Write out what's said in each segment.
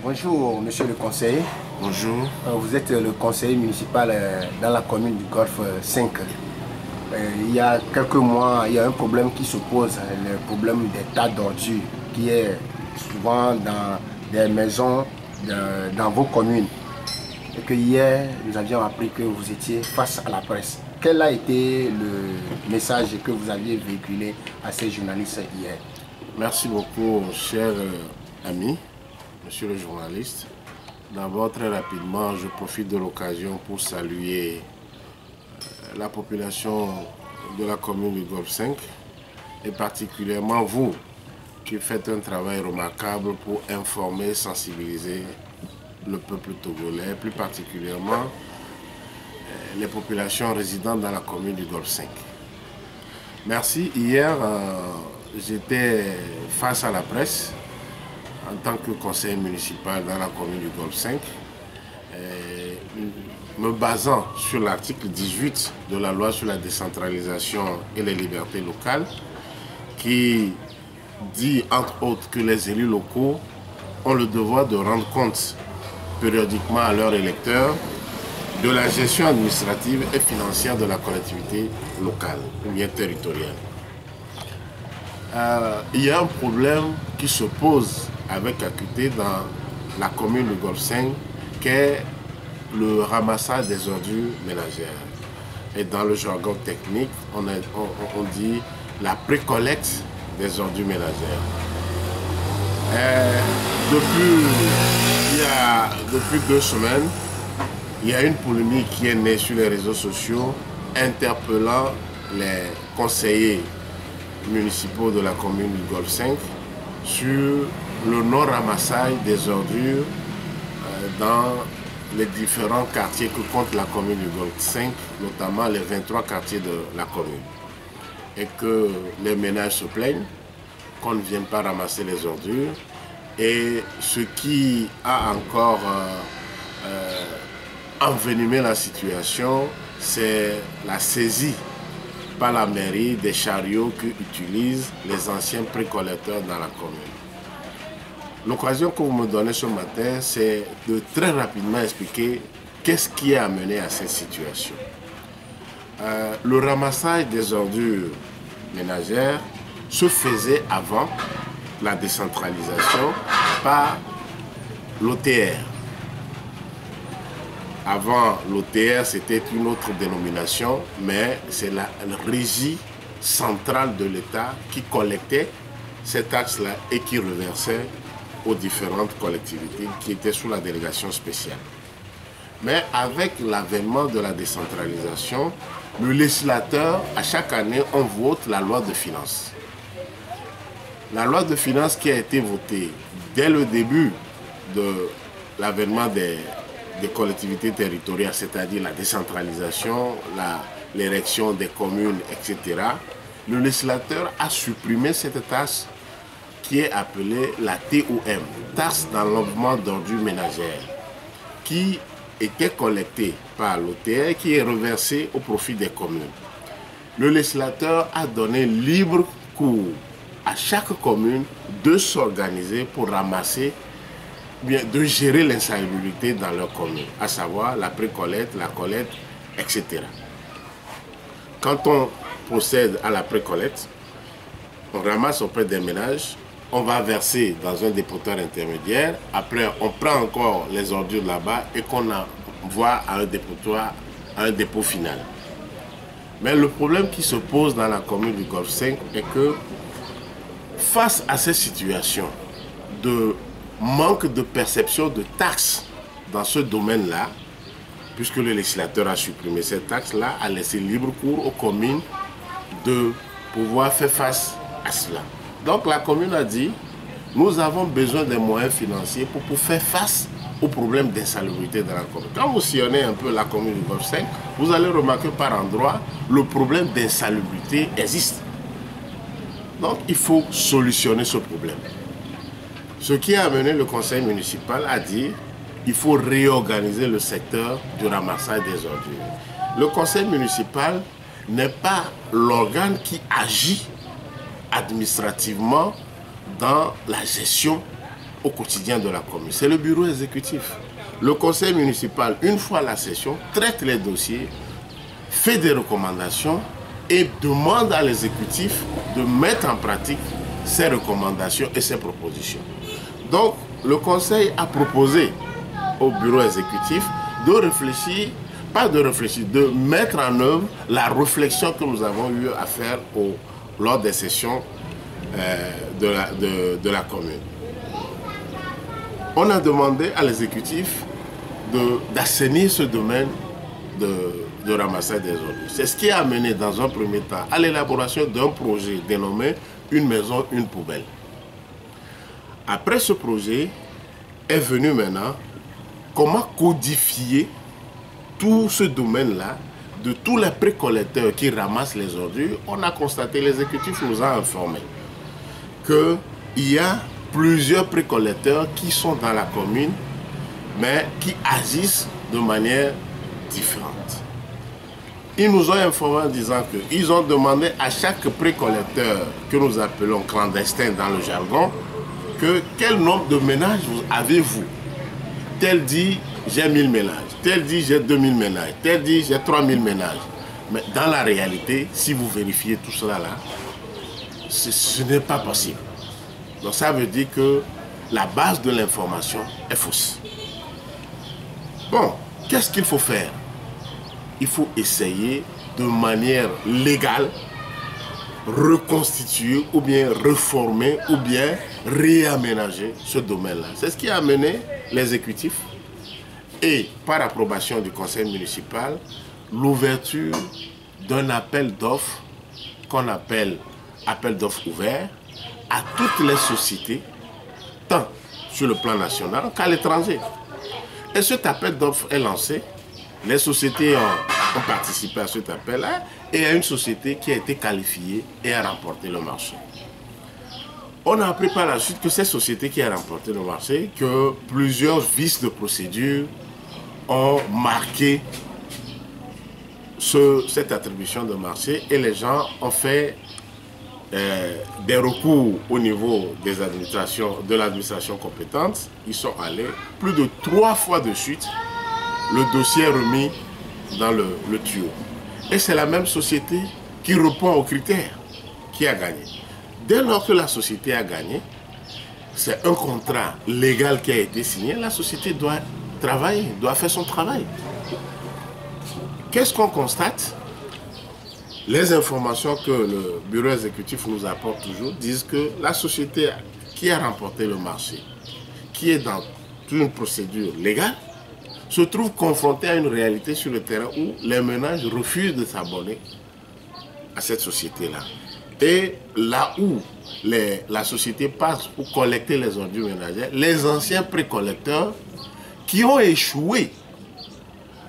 Bonjour, monsieur le conseiller. Bonjour. Vous êtes le conseiller municipal dans la commune du Golfe 5. Il y a quelques mois, il y a un problème qui se pose, le problème des tas d'ordures qui est souvent dans des maisons dans vos communes. Et que hier, nous avions appris que vous étiez face à la presse. Quel a été le message que vous aviez véhiculé à ces journalistes hier? Merci beaucoup, cher ami, monsieur le journaliste. D'abord, très rapidement, je profite de l'occasion pour saluer la population de la commune du Golfe 5 et particulièrement vous qui faites un travail remarquable pour informer et sensibiliser le peuple togolais, plus particulièrement les populations résidentes dans la commune du Golfe 5. Merci. Hier, j'étais face à la presse en tant que conseiller municipal dans la commune du Golfe 5, me basant sur l'article 18 de la loi sur la décentralisation et les libertés locales, qui dit entre autres que les élus locaux ont le devoir de rendre compte périodiquement à leurs électeurs de la gestion administrative et financière de la collectivité locale ou bien territoriale. Il y a un problème qui se pose avec acuité dans la commune du Golfe 5, qui est le ramassage des ordures ménagères. Et dans le jargon technique, on dit la précollecte des ordures ménagères. Depuis 2 semaines, il y a une polémique qui est née sur les réseaux sociaux interpellant les conseillers municipaux de la commune du Golfe 5 sur le non-ramassage des ordures dans les différents quartiers que compte la commune du Golfe 5, notamment les 23 quartiers de la commune. Et que les ménages se plaignent qu'on ne vienne pas ramasser les ordures. Et ce qui a encore envenimé la situation, c'est la saisie par la mairie des chariots qu'utilisent les anciens précollecteurs dans la commune. L'occasion que vous me donnez ce matin, c'est de très rapidement expliquer qu'est-ce qui a amené à cette situation. Le ramassage des ordures ménagères se faisait avant la décentralisation par l'OTR. Avant l'OTR, c'était une autre dénomination, mais c'est la régie centrale de l'État qui collectait ces taxes-là et qui reversait aux différentes collectivités qui étaient sous la délégation spéciale. Mais avec l'avènement de la décentralisation, le législateur, à chaque année, on vote la loi de finances. La loi de finances qui a été votée dès le début de l'avènement des collectivités territoriales, c'est-à-dire la décentralisation, l'érection des communes, etc., le législateur a supprimé cette taxe qui est appelée la TOM, taxe d'enlèvement d'ordures ménagères, qui était collectée par l'OTR et qui est reversée au profit des communes. Le législateur a donné libre cours à chaque commune de s'organiser pour ramasser, de gérer l'insalubrité dans leur commune, à savoir la précollecte, la collecte, etc. Quand on procède à la précollecte, on ramasse auprès des ménages, on va verser dans un dépotoir intermédiaire, après on prend encore les ordures là-bas et qu'on envoie à un dépotoir, à un dépôt final. Mais le problème qui se pose dans la commune du Golfe 5 est que face à cette situation de manque de perception de taxes dans ce domaine-là, puisque le législateur a supprimé cette taxe-là, a laissé libre cours aux communes de pouvoir faire face à cela. Donc la commune a dit, nous avons besoin des moyens financiers pour faire face aux problèmes d'insalubrité dans la commune. Quand vous sillonnez un peu la commune du Golfe 5, vous allez remarquer par endroits, le problème d'insalubrité existe. Donc il faut solutionner ce problème. Ce qui a amené le conseil municipal à dire qu'il faut réorganiser le secteur du ramassage des ordures. Le conseil municipal n'est pas l'organe qui agit administrativement dans la gestion au quotidien de la commune. C'est le bureau exécutif. Le conseil municipal, une fois la session, traite les dossiers, fait des recommandations et demande à l'exécutif de mettre en pratique ces recommandations et ces propositions. Donc, le conseil a proposé au bureau exécutif de réfléchir, de mettre en œuvre la réflexion que nous avons eu à faire lors des sessions de la commune. On a demandé à l'exécutif d'assainir ce domaine de ramassage des ordures. C'est ce qui a amené dans un premier temps à l'élaboration d'un projet dénommé « Une maison, une poubelle ». Après ce projet est venu maintenant comment codifier tout ce domaine-là de tous les précollecteurs qui ramassent les ordures. On a constaté, l'exécutif nous a informé qu'il y a plusieurs précollecteurs qui sont dans la commune, mais qui agissent de manière différente. Ils nous ont informé en disant qu'ils ont demandé à chaque précollecteur, que nous appelons clandestin dans le jargon, quel nombre de ménages avez-vous? Tel dit j'ai 1000 ménages, tel dit j'ai 2000 ménages, tel dit j'ai 3000 ménages. Mais dans la réalité, si vous vérifiez tout cela là, ce n'est pas possible. Donc ça veut dire que la base de l'information est fausse. Bon, qu'est-ce qu'il faut faire? Il faut essayer de manière légale reconstituer ou bien reformer ou bien réaménager ce domaine-là. C'est ce qui a amené l'exécutif et par approbation du conseil municipal l'ouverture d'un appel d'offres qu'on appelle appel d'offres ouvert à toutes les sociétés, tant sur le plan national qu'à l'étranger. Et cet appel d'offres est lancé. Les sociétés ont participé à cet appel-là et il y a une société qui a été qualifiée et a remporté le marché. On a appris par la suite que cette société qui a remporté le marché, que plusieurs vices de procédure ont marqué cette attribution de marché et les gens ont fait des recours au niveau des administrations, de l'administration compétente. Ils sont allés plus de 3 fois de suite. Le dossier est remis dans le tuyau. Et c'est la même société qui répond aux critères qui a gagné. Dès lors que la société a gagné, c'est un contrat légal qui a été signé, la société doit travailler, doit faire son travail. Qu'est-ce qu'on constate? Les informations que le bureau exécutif nous apporte toujours disent que la société qui a remporté le marché, qui est dans une procédure légale, se trouve confronté à une réalité sur le terrain où les ménages refusent de s'abonner à cette société-là. Et là où la société passe pour collecter les ordures ménagères, les anciens précollecteurs qui ont échoué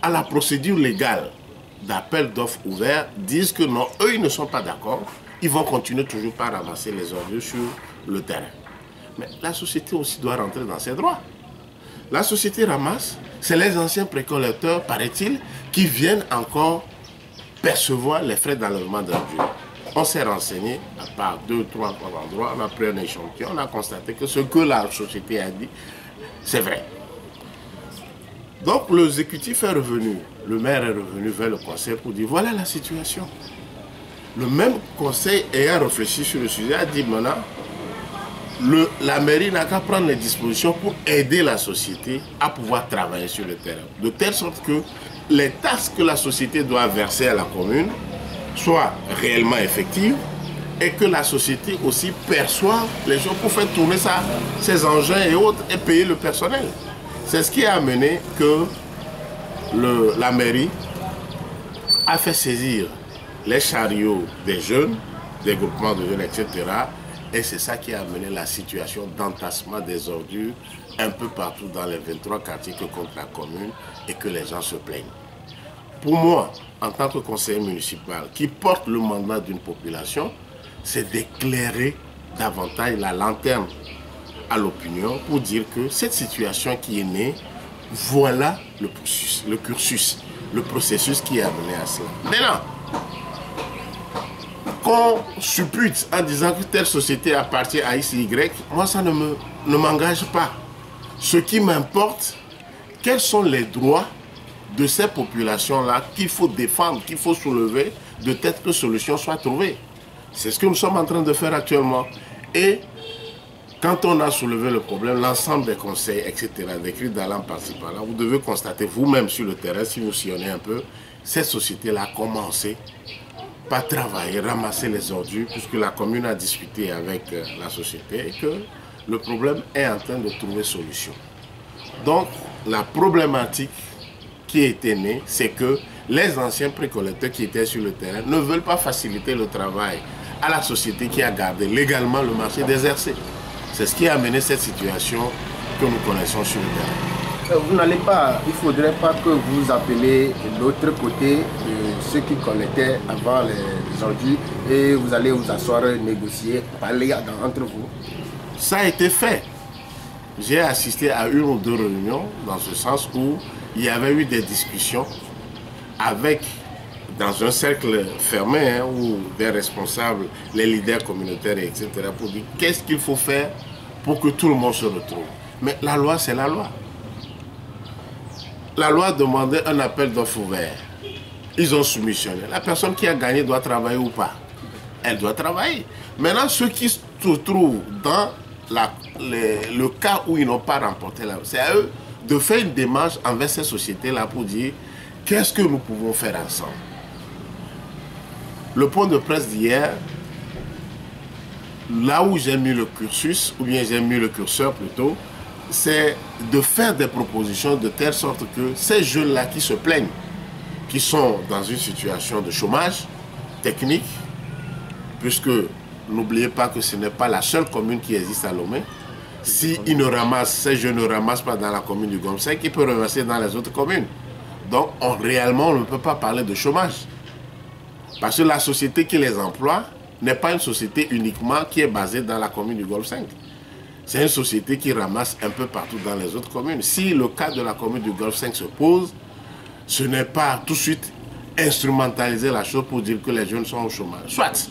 à la procédure légale d'appel d'offres ouvert disent que non, eux ils ne sont pas d'accord, ils vont continuer toujours par ramasser les ordures sur le terrain. Mais la société aussi doit rentrer dans ses droits. La société ramasse, c'est les anciens précollecteurs, paraît-il, qui viennent encore percevoir les frais d'enlèvement d'ordures. On s'est renseigné, à part 2, 3 endroits, on a pris un échantillon, on a constaté que ce que la société a dit, c'est vrai. Donc l'exécutif est revenu, le maire est revenu vers le conseil pour dire voilà la situation. Le même conseil ayant réfléchi sur le sujet a dit maintenant, la mairie n'a qu'à prendre les dispositions pour aider la société à pouvoir travailler sur le terrain. De telle sorte que les taxes que la société doit verser à la commune soient réellement effectives et que la société aussi perçoive les choses pour faire tourner ses engins et autres et payer le personnel. C'est ce qui a amené que la mairie a fait saisir les chariots des jeunes, des groupements de jeunes, etc. Et c'est ça qui a amené la situation d'entassement des ordures un peu partout dans les 23 quartiers que compte la commune et que les gens se plaignent. Pour moi, en tant que conseiller municipal qui porte le mandat d'une population, c'est d'éclairer davantage la lanterne à l'opinion pour dire que cette situation qui est née, voilà le cursus, le processus qui a amené à cela. Maintenant, qu'on suppute en disant que telle société appartient à X, Y, moi ça ne m'engage pas. Ce qui m'importe, quels sont les droits de ces populations-là qu'il faut défendre, qu'il faut soulever, de telle que solution soit trouvée. C'est ce que nous sommes en train de faire actuellement. Et quand on a soulevé le problème, l'ensemble des conseils, etc., des cris d'alarme par-ci par-là, vous devez constater vous-même sur le terrain, si vous sillonnez un peu, cette société-là a commencé par travailler, ramasser les ordures, puisque la commune a discuté avec la société et que le problème est en train de trouver solution. Donc, la problématique qui était née, c'est que les anciens précollecteurs qui étaient sur le terrain ne veulent pas faciliter le travail à la société qui a gardé légalement le marché déserté. C'est ce qui a amené cette situation que nous connaissons sur le terrain. Vous n'allez pas, il ne faudrait pas que vous appelez l'autre côté de ceux qui collectaient avant les ordures et vous allez vous asseoir, négocier, parler entre vous. Ça a été fait. J'ai assisté à une ou deux réunions dans ce sens où il y avait eu des discussions avec, dans un cercle fermé, où des responsables, les leaders communautaires, etc., pour dire qu'est-ce qu'il faut faire pour que tout le monde se retrouve. Mais la loi, c'est la loi. La loi demandait un appel d'offres ouvert. Ils ont soumissionné. La personne qui a gagné doit travailler ou pas? Elle doit travailler. Maintenant, ceux qui se trouvent dans le cas où ils n'ont pas remporté la loi, c'est à eux de faire une démarche envers ces sociétés-là pour dire qu'est-ce que nous pouvons faire ensemble. Le point de presse d'hier, là où j'ai mis le cursus, ou bien j'ai mis le curseur plutôt, c'est de faire des propositions de telle sorte que ces jeunes-là qui se plaignent, qui sont dans une situation de chômage technique, puisque n'oubliez pas que ce n'est pas la seule commune qui existe à Lomé. Si ces jeunes ne ramassent pas dans la commune du Gomsek, ils peuvent ramasser dans les autres communes. Donc réellement, on ne peut pas parler de chômage. Parce que la société qui les emploie n'est pas une société uniquement qui est basée dans la commune du Golfe 5. C'est une société qui ramasse un peu partout dans les autres communes. Si le cas de la commune du Golfe 5 se pose, ce n'est pas tout de suite instrumentaliser la chose pour dire que les jeunes sont au chômage. Soit,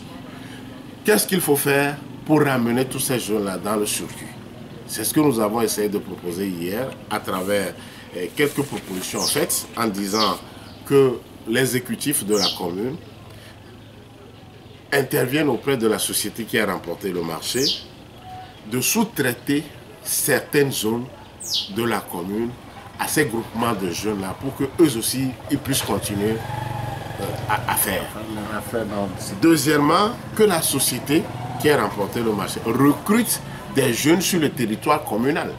qu'est-ce qu'il faut faire pour ramener tous ces jeunes-là dans le circuit? C'est ce que nous avons essayé de proposer hier à travers quelques propositions faites en disant que l'exécutif de la commune interviennent auprès de la société qui a remporté le marché, de sous-traiter certaines zones de la commune à ces groupements de jeunes-là pour qu'eux aussi ils puissent continuer à faire. Deuxièmement, que la société qui a remporté le marché recrute des jeunes sur le territoire communal.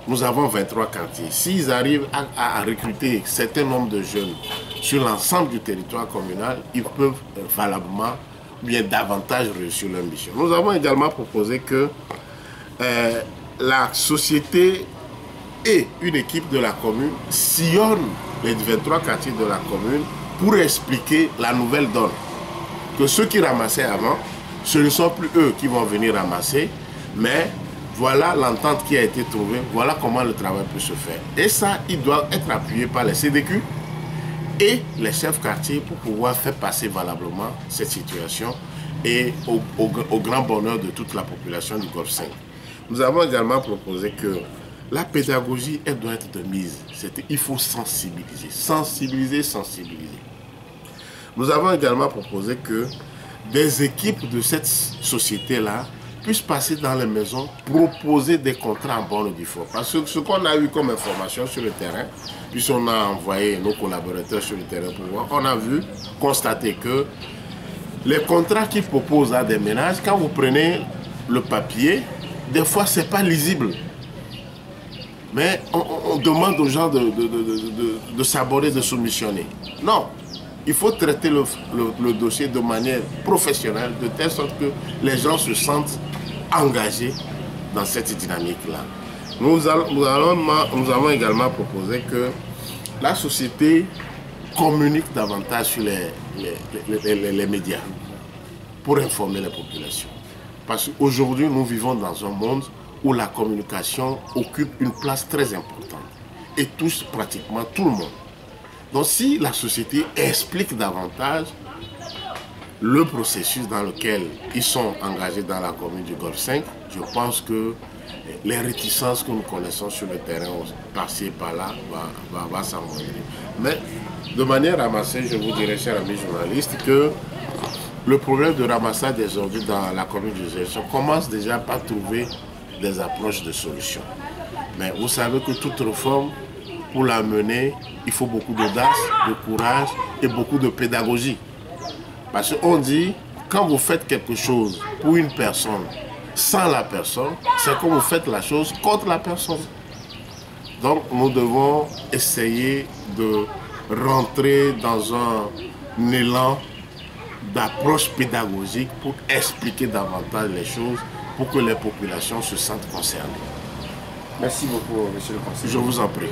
Nous avons 23 quartiers. S'ils arrivent à recruter un certain nombre de jeunes sur l'ensemble du territoire communal, ils peuvent valablement bien davantage réussir leur mission. Nous avons également proposé que la société et une équipe de la commune sillonnent les 23 quartiers de la commune pour expliquer la nouvelle donne. Que ceux qui ramassaient avant, ce ne sont plus eux qui vont venir ramasser, mais voilà l'entente qui a été trouvée, voilà comment le travail peut se faire. Et ça, il doit être appuyé par les CDQ et les chefs quartiers pour pouvoir faire passer valablement cette situation et au grand bonheur de toute la population du Golfe 5. Nous avons également proposé que la pédagogie, elle doit être de mise. Il faut sensibiliser, sensibiliser, sensibiliser. Nous avons également proposé que des équipes de cette société-là puissent passer dans les maisons, proposer des contrats en bonne et due forme. Parce que ce qu'on a eu comme information sur le terrain, puisqu'on a envoyé nos collaborateurs sur le terrain pour voir, on a vu, constater que les contrats qu'ils proposent à des ménages, quand vous prenez le papier, des fois ce n'est pas lisible. Mais on demande aux gens de s'aborder, de soumissionner. Non, il faut traiter le dossier de manière professionnelle, de telle sorte que les gens se sentent engagés dans cette dynamique-là. Nous avons également proposé que la société communique davantage sur les médias pour informer les populations. Parce qu'aujourd'hui, nous vivons dans un monde où la communication occupe une place très importante et touche pratiquement tout le monde. Donc si la société explique davantage le processus dans lequel ils sont engagés dans la commune du Golfe 5, je pense que les réticences que nous connaissons sur le terrain, par-ci et par-là, va s'amoindrir. Mais de manière ramassée, je vous dirais, chers amis journalistes, que le problème de ramassage des ordures dans la commune du Zécho commence déjà par trouver des approches de solutions. Mais vous savez que toute réforme, pour la mener, il faut beaucoup d'audace, de courage et beaucoup de pédagogie. Parce qu'on dit, quand vous faites quelque chose pour une personne, sans la personne, c'est que vous faites la chose contre la personne. Donc nous devons essayer de rentrer dans un élan d'approche pédagogique pour expliquer davantage les choses, pour que les populations se sentent concernées. Merci beaucoup, monsieur le conseiller. Je vous en prie.